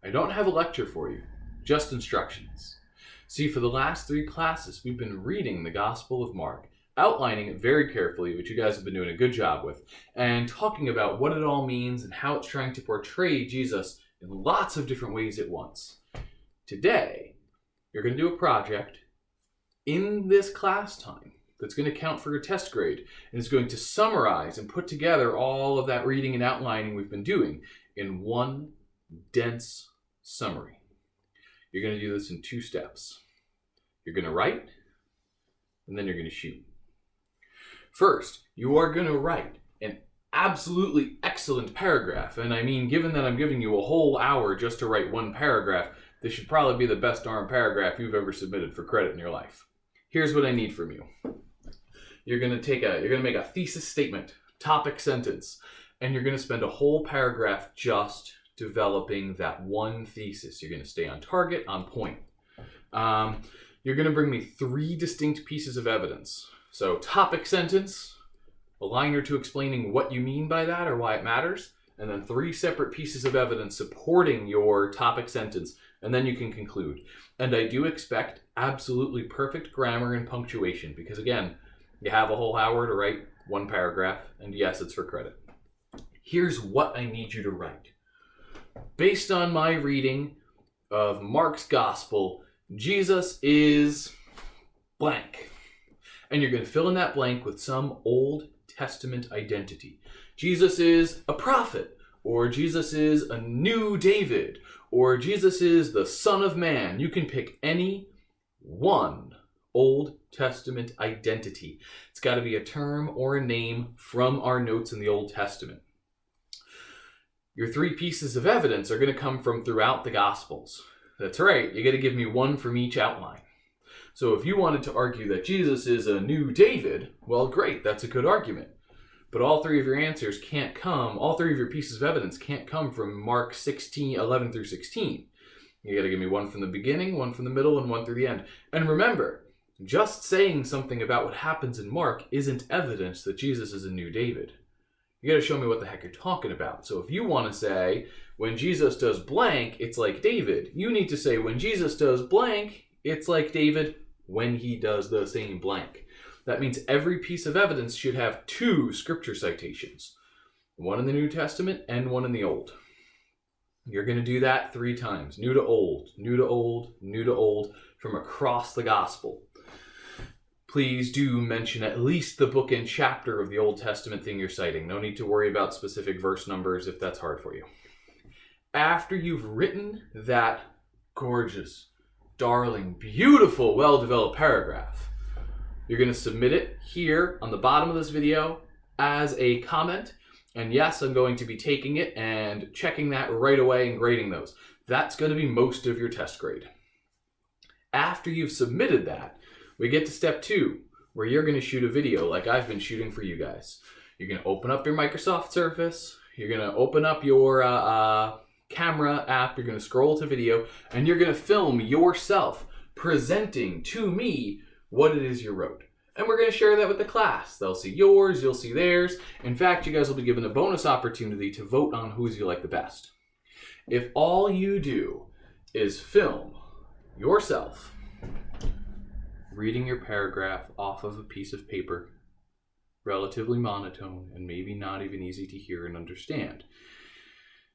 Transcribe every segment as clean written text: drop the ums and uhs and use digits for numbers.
I don't have a lecture for you, just instructions. See, for the last 3 classes, we've been reading the Gospel of Mark, outlining it very carefully, which you guys have been doing a good job with, and talking about what it all means and how it's trying to portray Jesus in lots of different ways at once. Today, you're going to do a project in this class time that's going to count for your test grade, and it's going to summarize and put together all of that reading and outlining we've been doing in one dense summary. You're going to do this in 2 steps. You're going to write, and then you're going to shoot. First, you are going to write an absolutely excellent paragraph. And I mean, given that I'm giving you a whole hour just to write one paragraph, this should probably be the best darn paragraph you've ever submitted for credit in your life. Here's what I need from you. You're going to make a thesis statement, topic sentence, and you're going to spend a whole paragraph just developing that one thesis. You're going to stay on target, on point. You're going to bring me 3 distinct pieces of evidence. So topic sentence, a line or 2 explaining what you mean by that or why it matters, and then 3 separate pieces of evidence supporting your topic sentence, and then you can conclude. And I do expect absolutely perfect grammar and punctuation, because again, you have a whole hour to write one paragraph, and yes, it's for credit. Here's what I need you to write. Based on my reading of Mark's Gospel, Jesus is blank. And you're going to fill in that blank with some Old Testament identity. Jesus is a prophet, or Jesus is a new David, or Jesus is the Son of Man. You can pick any one Old Testament identity. It's got to be a term or a name from our notes in the Old Testament. Your 3 pieces of evidence are going to come from throughout the Gospels. That's right, you got to give me one from each outline. So if you wanted to argue that Jesus is a new David, well, great, that's a good argument. But all 3 of your answers can't come, all 3 of your pieces of evidence can't come from Mark 11 through 16. You got to give me one from the beginning, one from the middle, and one through the end. And remember, just saying something about what happens in Mark isn't evidence that Jesus is a new David. You got to show me what the heck you're talking about. So if you want to say, when Jesus does blank, it's like David, you need to say, when Jesus does blank, it's like David when he does the same blank. That means every piece of evidence should have 2 scripture citations. One in the New Testament and one in the Old. You're going to do that 3 times. New to old, new to old, new to old, from across the gospel. Please do mention at least the book and chapter of the Old Testament thing you're citing. No need to worry about specific verse numbers if that's hard for you. After you've written that gorgeous, darling, beautiful, well-developed paragraph, you're going to submit it here on the bottom of this video as a comment. And yes, I'm going to be taking it and checking that right away and grading those. That's going to be most of your test grade. After you've submitted that, we get to step 2, where you're going to shoot a video like I've been shooting for you guys. You're going to open up your Microsoft Surface. You're going to open up your camera app. You're going to scroll to video, and you're going to film yourself presenting to me what it is you wrote. And we're going to share that with the class. They'll see yours, you'll see theirs. In fact, you guys will be given a bonus opportunity to vote on whose you like the best. If all you do is film yourself reading your paragraph off of a piece of paper, relatively monotone and maybe not even easy to hear and understand,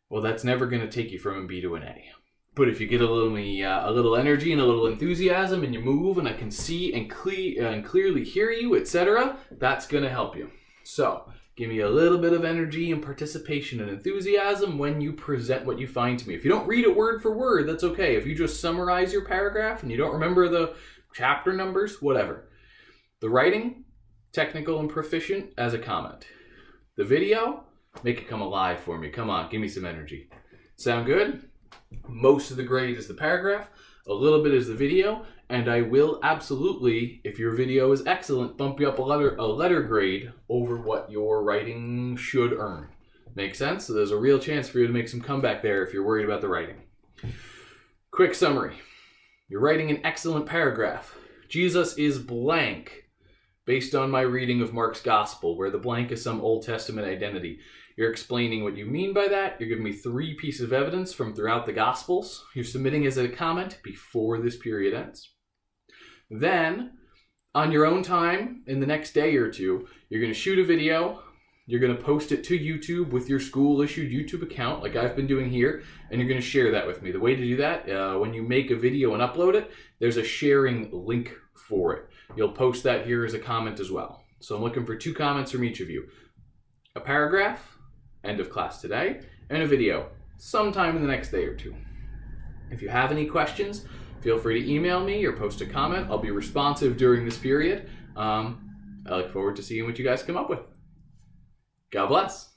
well, that's never going to take you from a B to an A. But if you get a little energy and a little enthusiasm, and you move, and I can see and clearly hear you, etc., that's going to help you. So give me a little bit of energy and participation and enthusiasm when you present what you find to me. If you don't read it word for word, that's okay. If you just summarize your paragraph and you don't remember the chapter numbers, whatever. The writing, technical and proficient as a comment. The video, make it come alive for me. Come on, give me some energy. Sound good? Most of the grade is the paragraph, a little bit is the video, and I will absolutely, if your video is excellent, bump you up a letter grade over what your writing should earn. Make sense? So there's a real chance for you to make some comeback there if you're worried about the writing. Quick summary. You're writing an excellent paragraph. Jesus is blank, based on my reading of Mark's Gospel, where the blank is some Old Testament identity. You're explaining what you mean by that. You're giving me 3 pieces of evidence from throughout the Gospels. You're submitting as a comment before this period ends. Then, on your own time, in the next day or two, you're going to shoot a video. You're going to post it to YouTube with your school-issued YouTube account, like I've been doing here, and you're going to share that with me. The way to do that, when you make a video and upload it, there's a sharing link for it. You'll post that here as a comment as well. So I'm looking for 2 comments from each of you. A paragraph, end of class today, and a video, sometime in the next day or 2. If you have any questions, feel free to email me or post a comment. I'll be responsive during this period. I look forward to seeing what you guys come up with. God bless.